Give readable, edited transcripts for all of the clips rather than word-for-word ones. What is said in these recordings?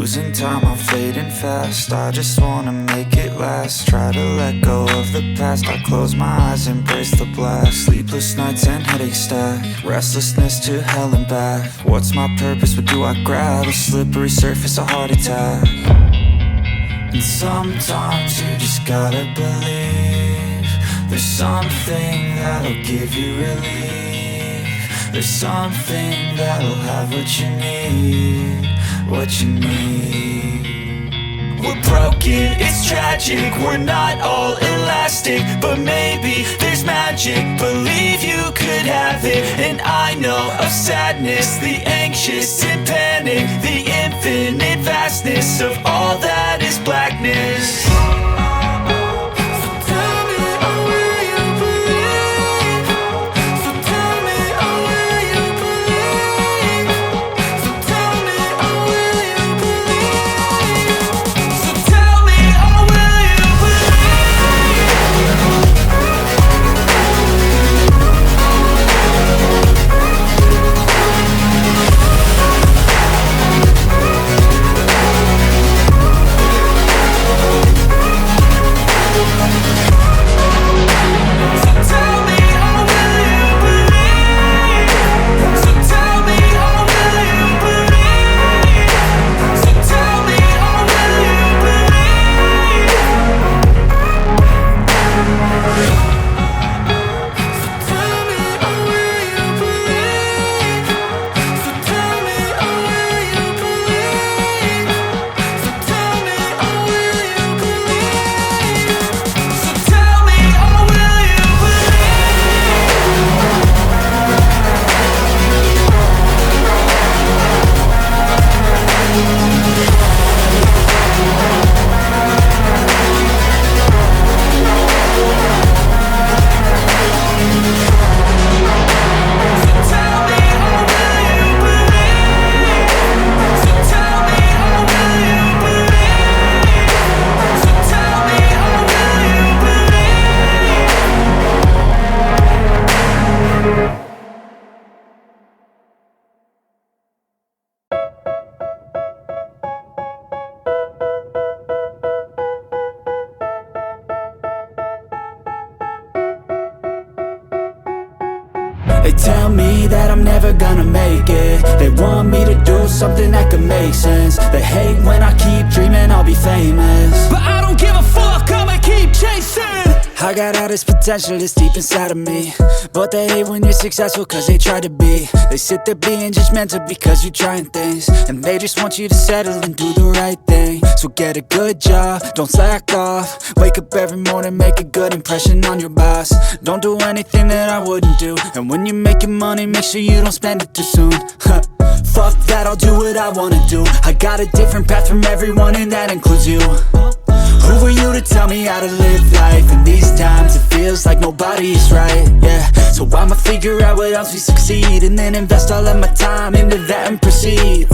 losing time, I'm fading fast. I just wanna make it last. Try to let go of the past. I close my eyes, embrace the blast. Sleepless nights and headaches stack. Restlessness to hell and back. What's my purpose? What do I grab? A slippery surface, a heart attack. And sometimes you just gotta believe there's something that'll give you relief. There's something that'll have what you need, what you need. We're broken, it's tragic, we're not all elastic, but maybe there's magic. Believe you could have it. And I know of sadness, the anxious and panic, the infinite vastness of all that is blackness. They tell me that I'm never gonna make it. They want me to do something that could make sense. They hate when I keep dreaming I'll be famous, but I don't give a fuck, I'ma keep chasing. I got all this potential that's deep inside of me, but they hate when you're successful cause they try to be. They sit there being judgmental because you're trying things, and they just want you to settle and do the right thing. So get a good job, don't slack off. Wake up every morning, make a good impression on your boss. Don't do anything that I wouldn't do, and when you're making money, make sure you don't spend it too soon. Fuck that, I'll do what I wanna do. I got a different path from everyone, and that includes you. Who are you to tell me how to live life? In these times it feels like nobody's right, yeah. So I'ma figure out what else we succeed, and then invest all of my time into that and proceed.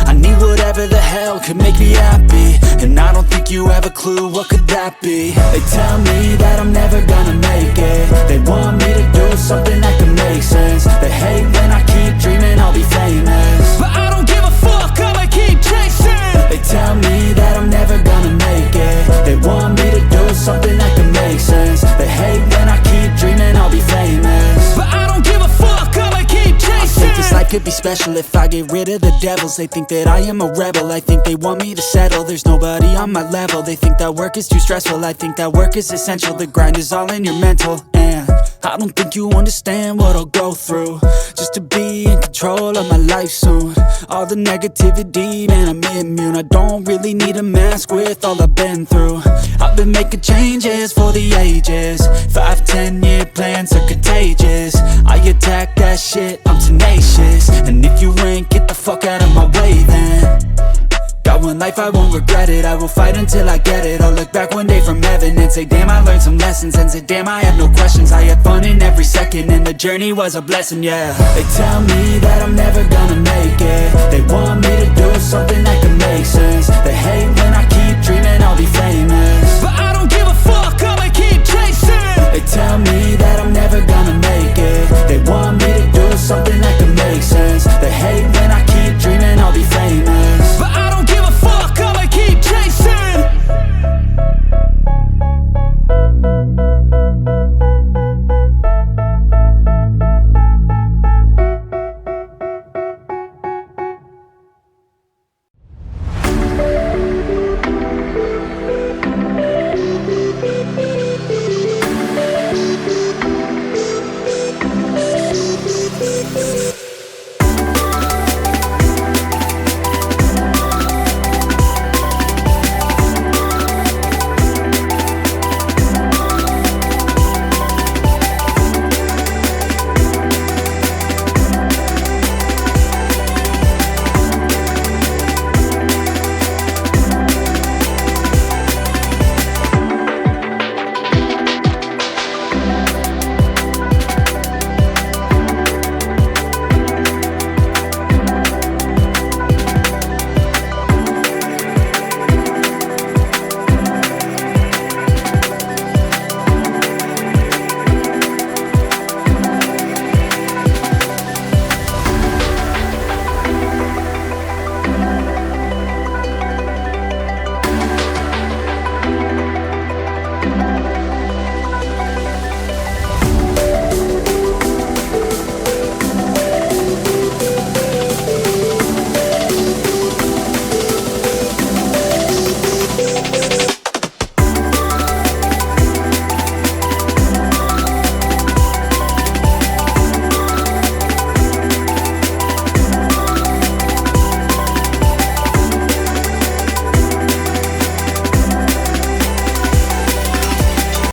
I need whatever the hell could make me happy, and I don't think you have a clue what could that be. They tell me that I'm never gonna make it. They want me to do something that can make sense. They hate when I keep dreaming I'll be famous, but I don't give a fuck, I'ma keep chasing. They tell me that I'm never gonna make it. They want me to do something that can make sense. They hate when I keep dreaming I'll be famous, but I don't give a fuck, I'ma keep chasing. I think this life could be special if I get rid of the devils. They think that I am a rebel, I think they want me to settle. There's nobody on my level. They think that work is too stressful, I think that work is essential. The grind is all in your mental, and I don't think you understand what I'll go through just to be in control of my life soon. All the negativity, man, I'm immune. I don't really need a mask with all I've been through. I've been making changes for the ages. 5-10 year plans are contagious. I attack that shit, I'm tenacious. And if you ain't, get the fuck out of my way then. Got one life, I won't regret it. I will fight until I get it. I'll look back one day from heaven and say, damn, I learned some lessons. And say, damn, I have no questions. I had fun in every second, and the journey was a blessing, yeah. They tell me that I'm never gonna make it. They want me to do something that can make sense. They hate when I keep dreaming I'll be famous, but I don't give a fuck, I'ma keep chasing. They tell me that